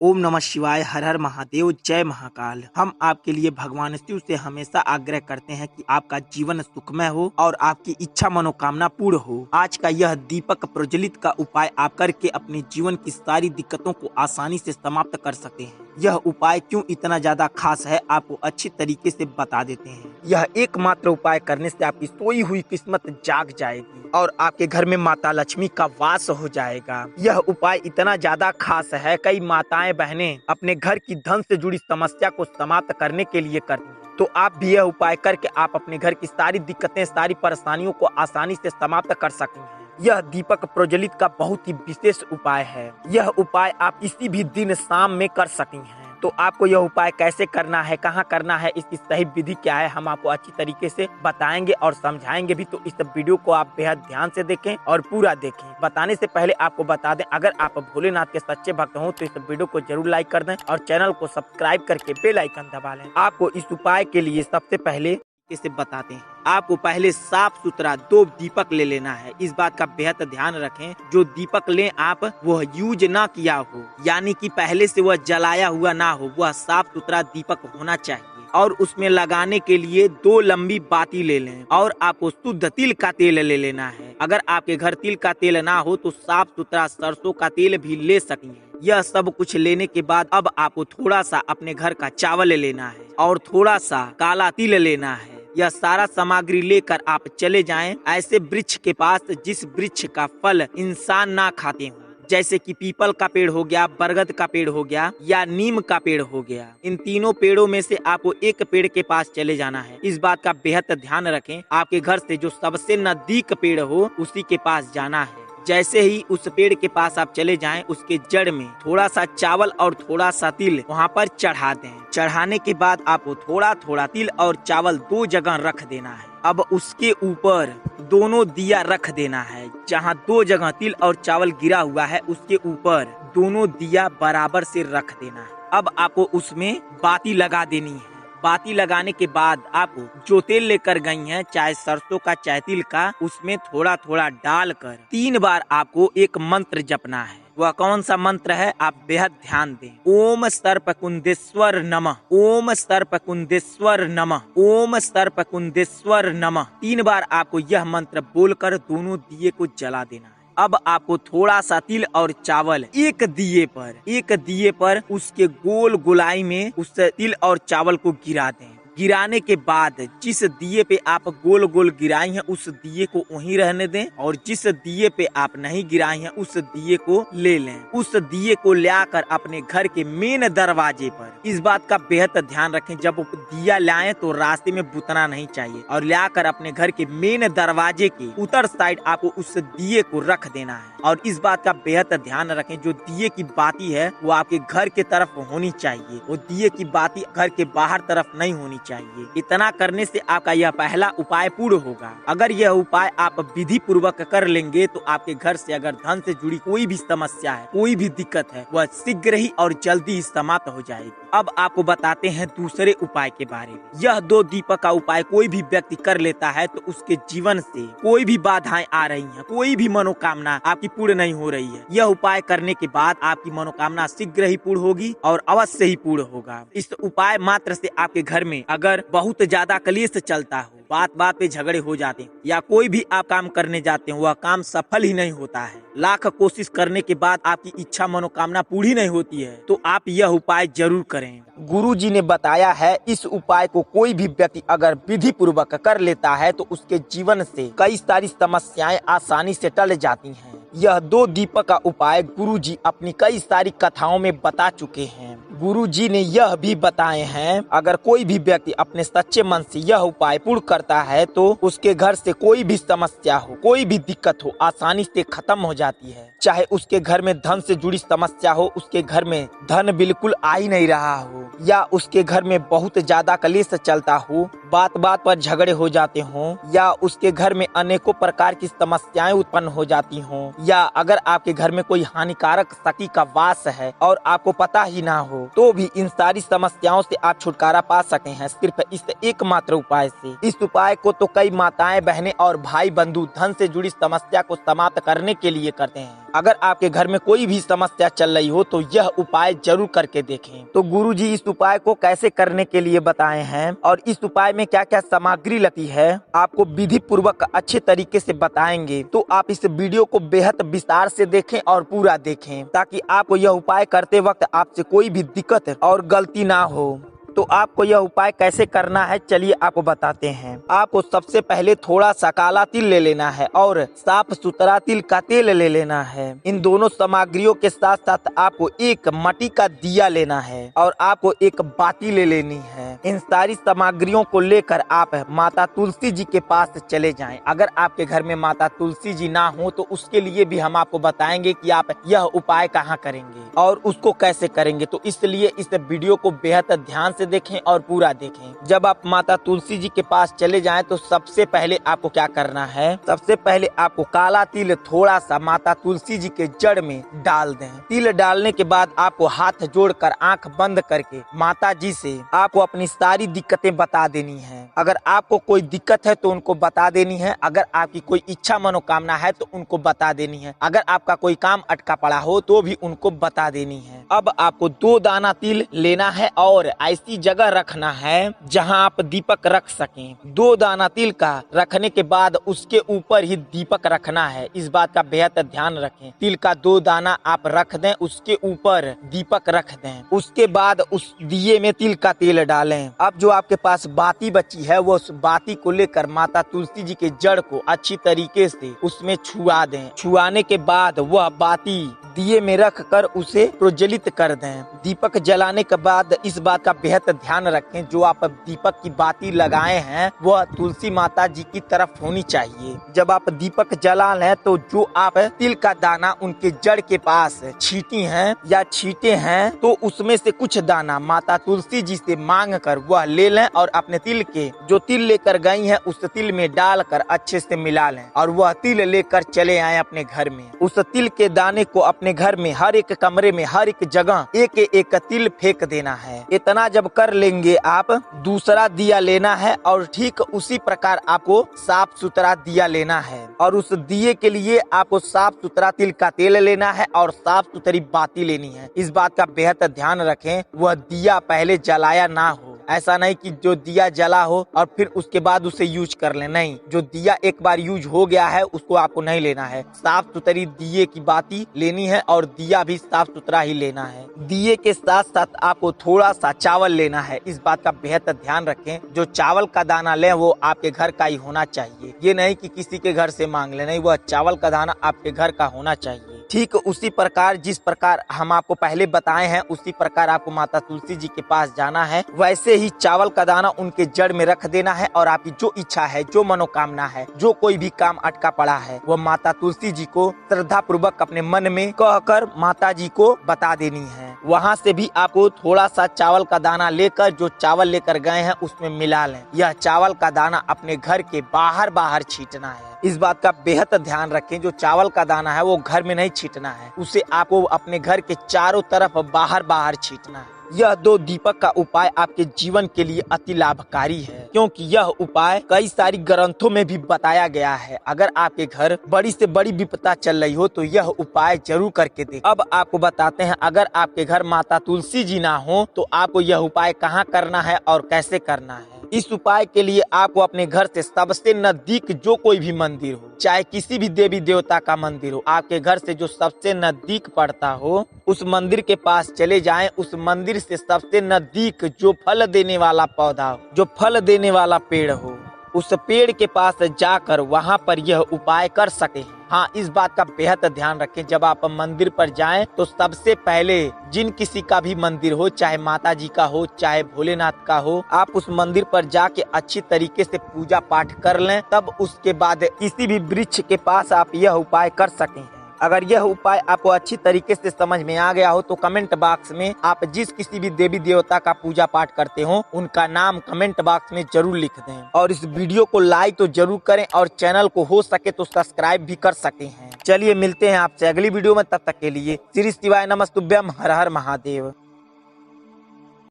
ओम नमः शिवाय, हर हर महादेव, जय महाकाल। हम आपके लिए भगवान शिव से हमेशा आग्रह करते हैं कि आपका जीवन सुखमय हो और आपकी इच्छा मनोकामना पूर्ण हो। आज का यह दीपक प्रज्वलित का उपाय आप करके अपने जीवन की सारी दिक्कतों को आसानी से समाप्त कर सकते हैं। यह उपाय क्यों इतना ज्यादा खास है, आपको अच्छी तरीके से बता देते हैं। यह एकमात्र उपाय करने से आपकी सोई हुई किस्मत जाग जाएगी और आपके घर में माता लक्ष्मी का वास हो जाएगा। यह उपाय इतना ज्यादा खास है, कई माताएं बहनें अपने घर की धन से जुड़ी समस्या को समाप्त करने के लिए करती हैं। तो आप भी यह उपाय करके आप अपने घर की सारी दिक्कतें, सारी परेशानियों को आसानी से समाप्त कर सकते हैं। यह दीपक प्रज्वलित का बहुत ही विशेष उपाय है। यह उपाय आप किसी भी दिन शाम में कर सकती हैं। तो आपको यह उपाय कैसे करना है, कहाँ करना है, इसकी सही विधि क्या है, हम आपको अच्छी तरीके से बताएंगे और समझाएंगे भी। तो इस वीडियो को आप बेहद ध्यान से देखें और पूरा देखें। बताने से पहले आपको बता दें, अगर आप भोलेनाथ के सच्चे भक्त हो तो इस वीडियो को जरूर लाइक कर दें और चैनल को सब्सक्राइब करके बेल आइकन दबा लें। आपको इस उपाय के लिए सबसे पहले इसे बताते हैं। आपको पहले साफ सुथरा 2 दीपक ले लेना है। इस बात का बेहद ध्यान रखें, जो दीपक लें आप वह यूज ना किया हो, यानी कि पहले से वह जलाया हुआ ना हो। वह साफ सुथरा दीपक होना चाहिए और उसमें लगाने के लिए 2 लंबी बाती ले लें और आपको शुद्ध तिल का तेल ले लेना है। अगर आपके घर तिल का तेल ना हो तो साफ सुथरा सरसों का तेल भी ले सकती हैं। यह सब कुछ लेने के बाद अब आपको थोड़ा सा अपने घर का चावल लेना है और थोड़ा सा काला तिल लेना है। यह सारा सामग्री लेकर आप चले जाएं ऐसे वृक्ष के पास जिस वृक्ष का फल इंसान ना खाते हो, जैसे कि पीपल का पेड़ हो गया, बरगद का पेड़ हो गया या नीम का पेड़ हो गया। इन तीनों पेड़ों में से आपको एक पेड़ के पास चले जाना है। इस बात का बेहद ध्यान रखें, आपके घर से जो सबसे नजदीक पेड़ हो उसी के पास जाना है। जैसे ही उस पेड़ के पास आप चले जाएं, उसके जड़ में थोड़ा सा चावल और थोड़ा सा तिल वहाँ पर चढ़ा दें। चढ़ाने के बाद आपको थोड़ा थोड़ा तिल और चावल 2 जगह रख देना है। अब उसके ऊपर दोनों दिया रख देना है। जहाँ 2 जगह तिल और चावल गिरा हुआ है उसके ऊपर दोनों दिया बराबर से रख देना है। अब आपको उसमें बाती लगा देनी है। बाती लगाने के बाद आपको जो तेल लेकर गई हैं, चाहे सरसों का चाहे तिल का, उसमें थोड़ा थोड़ा डालकर 3 बार आपको एक मंत्र जपना है। वह कौन सा मंत्र है, आप बेहद ध्यान दें। ओम सर्पकुंडेश्वर नमः, ओम सर्पकुंडेश्वर नमः, ओम सर्पकुंडेश्वर नमः। 3 बार आपको यह मंत्र बोलकर दोनों दिए को जला देना है। अब आपको थोड़ा सा तिल और चावल एक दिए पर उसके गोल गोलाई में उस तिल और चावल को गिरा दें। गिराने के बाद जिस दिए पे आप गोल गोल गिराई हैं उस दिए को वहीं रहने दें और जिस दिए पे आप नहीं गिराई हैं उस दिए को ले लें। उस दिए को लाकर अपने घर के मेन दरवाजे पर, इस बात का बेहद ध्यान रखें, जब दिया लाएं तो रास्ते में बुतना नहीं चाहिए और लाकर अपने घर के मेन दरवाजे के उत्तर साइड आपको उस दिए को रख देना है। और इस बात का बेहद ध्यान रखें, जो दिए की बाती है वो आपके घर के तरफ होनी चाहिए, वो दिए की बाती घर के बाहर तरफ नहीं होनी चाहिए। इतना करने से आपका यह पहला उपाय पूर्ण होगा। अगर यह उपाय आप विधि पूर्वक कर लेंगे तो आपके घर से अगर धन से जुड़ी कोई भी समस्या है, कोई भी दिक्कत है, वह शीघ्र ही और जल्दी ही समाप्त हो जाएगी। अब आपको बताते हैं दूसरे उपाय के बारे में। यह 2 दीपक का उपाय कोई भी व्यक्ति कर लेता है तो उसके जीवन से कोई भी बाधाएं आ रही हैं, कोई भी मनोकामना आपकी पूर्ण नहीं हो रही है, यह उपाय करने के बाद आपकी मनोकामना शीघ्र ही पूर्ण होगी और अवश्य ही पूर्ण होगा। इस उपाय मात्र से आपके घर में अगर बहुत ज्यादा कलेश चलता हो, बात बात पे झगड़े हो जाते हैं या कोई भी आप काम करने जाते हैं वह काम सफल ही नहीं होता है, लाख कोशिश करने के बाद आपकी इच्छा मनोकामना पूरी नहीं होती है, तो आप यह उपाय जरूर करें। गुरुजी ने बताया है, इस उपाय को कोई भी व्यक्ति अगर विधि पूर्वक कर लेता है तो उसके जीवन से कई सारी समस्याएं आसानी से टल जाती हैं। यह 2 दीपक का उपाय गुरुजी अपनी कई सारी कथाओं में बता चुके हैं। गुरुजी ने यह भी बताए हैं, अगर कोई भी व्यक्ति अपने सच्चे मन से यह उपाय पूर्ण करता है तो उसके घर से कोई भी समस्या हो, कोई भी दिक्कत हो, आसानी से खत्म हो जाती है। चाहे उसके घर में धन से जुड़ी समस्या हो, उसके घर में धन बिल्कुल आ ही नहीं रहा हो, या उसके घर में बहुत ज्यादा कलेश चलता हो, बात बात पर झगड़े हो जाते हों, या उसके घर में अनेकों प्रकार की समस्याएं उत्पन्न हो जाती हों, या अगर आपके घर में कोई हानिकारक शक्ति का वास है और आपको पता ही ना हो, तो भी इन सारी समस्याओं से आप छुटकारा पा सकते हैं सिर्फ इस एकमात्र उपाय से। इस उपाय को तो कई माताएं, बहनें और भाई बंधु धन से जुड़ी समस्या को समाप्त करने के लिए करते हैं। अगर आपके घर में कोई भी समस्या चल रही हो तो यह उपाय जरूर करके देखें। तो गुरुजी इस उपाय को कैसे करने के लिए बताए हैं और इस उपाय में क्या क्या सामग्री लगती है आपको विधि पूर्वक अच्छे तरीके से बताएंगे। तो आप इस वीडियो को बेहद विस्तार से देखें और पूरा देखें, ताकि आपको यह उपाय करते वक्त आपसे कोई भी दिक्कत और गलती ना हो। तो आपको यह उपाय कैसे करना है, चलिए आपको बताते हैं। आपको सबसे पहले थोड़ा सा काला तिल ले लेना है और साफ सुथरा तिल का तेल ले लेना है। इन दोनों सामग्रियों के साथ साथ आपको एक मिट्टी का दिया लेना है और आपको एक बाती ले लेनी है। इन सारी सामग्रियों को लेकर आप माता तुलसी जी के पास चले जाएं। अगर आपके घर में माता तुलसी जी ना हो तो उसके लिए भी हम आपको बताएंगे कि आप यह उपाय कहाँ करेंगे और उसको कैसे करेंगे। तो इसलिए इस वीडियो को बेहद ध्यान से देखें और पूरा देखें। जब आप माता तुलसी जी के पास चले जाएं तो सबसे पहले आपको क्या करना है, सबसे पहले आपको काला तिल थोड़ा सा माता तुलसी जी के जड़ में डाल दें। तिल डालने के बाद आपको हाथ जोड़कर आंख बंद करके माता जी से आपको अपनी सारी दिक्कतें बता देनी है। अगर आपको कोई दिक्कत है तो उनको बता देनी है। अगर आपकी कोई इच्छा मनोकामना है तो उनको बता देनी है। अगर आपका कोई काम अटका पड़ा हो तो भी उनको बता देनी है। अब आपको 2 दाना तिल लेना है और ऐसी जगह रखना है जहां आप दीपक रख सकें। 2 दाना तिल का रखने के बाद उसके ऊपर ही दीपक रखना है। इस बात का बेहद ध्यान रखें। तिल का 2 दाना आप रख दें, उसके ऊपर दीपक रख दें। उसके बाद उस दिए में तिल का तेल डालें। अब जो आपके पास बाती बची है वो उस बाती को लेकर माता तुलसी जी के जड़ को अच्छी तरीके से उसमें छुआ दें। छुआने के बाद वह बाती दिए में रख कर उसे प्रज्वलित कर दें। दीपक जलाने के बाद इस बात का बेहद ध्यान रखें, जो आप दीपक की बाती लगाए हैं वह तुलसी माता जी की तरफ होनी चाहिए। जब आप दीपक जला लें तो जो आप तिल का दाना उनके जड़ के पास छीटी हैं या छीटे हैं तो उसमें से कुछ दाना माता तुलसी जी से मांग कर वह ले लें और अपने तिल के जो तिल लेकर गई हैं उस तिल में डालकर अच्छे से मिला लें और वह तिल लेकर चले आए अपने घर में। उस तिल के दाने को अपने घर में हर एक कमरे में हर एक जगह एक एक तिल फेंक देना है। इतना जब कर लेंगे आप दूसरा दिया लेना है और ठीक उसी प्रकार आपको साफ सुथरा दिया लेना है और उस दिए के लिए आपको साफ सुथरा तिल का तेल लेना है और साफ सुथरी बाती लेनी है। इस बात का बेहद ध्यान रखें, वह दिया पहले जलाया ना हो। ऐसा नहीं कि जो दिया जला हो और फिर उसके बाद उसे यूज कर ले, नहीं। जो दिया एक बार यूज हो गया है उसको आपको नहीं लेना है। साफ सुथरी दिए की बाती लेनी है और दिया भी साफ सुथरा ही लेना है। दिए के साथ साथ आपको थोड़ा सा चावल लेना है। इस बात का बेहद ध्यान रखें, जो चावल का दाना लें वो आपके घर का ही होना चाहिए। ये नहीं कि किसी के घर से मांग ले, नहीं, वह चावल का दाना आपके घर का होना चाहिए। ठीक उसी प्रकार जिस प्रकार हम आपको पहले बताए हैं उसी प्रकार आपको माता तुलसी जी के पास जाना है। वैसे ही चावल का दाना उनके जड़ में रख देना है और आपकी जो इच्छा है, जो मनोकामना है, जो कोई भी काम अटका पड़ा है वह माता तुलसी जी को श्रद्धा पूर्वक अपने मन में कहकर माता जी को बता देनी है। वहाँ से भी आपको थोड़ा सा चावल का दाना लेकर जो चावल लेकर गए हैं उसमें मिला लें। यह चावल का दाना अपने घर के बाहर बाहर छींटना है। इस बात का बेहद ध्यान रखें, जो चावल का दाना है वो घर में नहीं छींटना है, उसे आपको अपने घर के चारों तरफ बाहर बाहर छींटना है। यह 2 दीपक का उपाय आपके जीवन के लिए अति लाभकारी है, क्योंकि यह उपाय कई सारी ग्रंथों में भी बताया गया है। अगर आपके घर बड़ी से बड़ी विपदा चल रही हो तो यह उपाय जरूर करके देखें। अब आपको बताते हैं, अगर आपके घर माता तुलसी जी ना हो तो आपको यह उपाय कहाँ करना है और कैसे करना है। इस उपाय के लिए आपको अपने घर से सबसे नजदीक जो कोई भी मंदिर हो, चाहे किसी भी देवी देवता का मंदिर हो, आपके घर से जो सबसे नजदीक पड़ता हो उस मंदिर के पास चले जाएं। उस मंदिर से सबसे नजदीक जो फल देने वाला पौधा हो, जो फल देने वाला पेड़ हो, उस पेड़ के पास जाकर वहां पर यह उपाय कर सके। हाँ, इस बात का बेहद ध्यान रखें, जब आप मंदिर पर जाएं तो सबसे पहले जिन किसी का भी मंदिर हो, चाहे माता जी का हो चाहे भोलेनाथ का हो, आप उस मंदिर पर जाके अच्छी तरीके से पूजा पाठ कर लें। तब उसके बाद किसी भी वृक्ष के पास आप यह उपाय कर सकें। अगर यह उपाय आपको अच्छी तरीके से समझ में आ गया हो तो कमेंट बॉक्स में आप जिस किसी भी देवी देवता का पूजा पाठ करते हो उनका नाम कमेंट बॉक्स में जरूर लिख दें और इस वीडियो को लाइक तो जरूर करें और चैनल को हो सके तो सब्सक्राइब भी कर सकते हैं। चलिए मिलते हैं आपसे अगली वीडियो में, तब तक के लिए श्री शिवाय नमस्तुभ्यम, हर हर महादेव।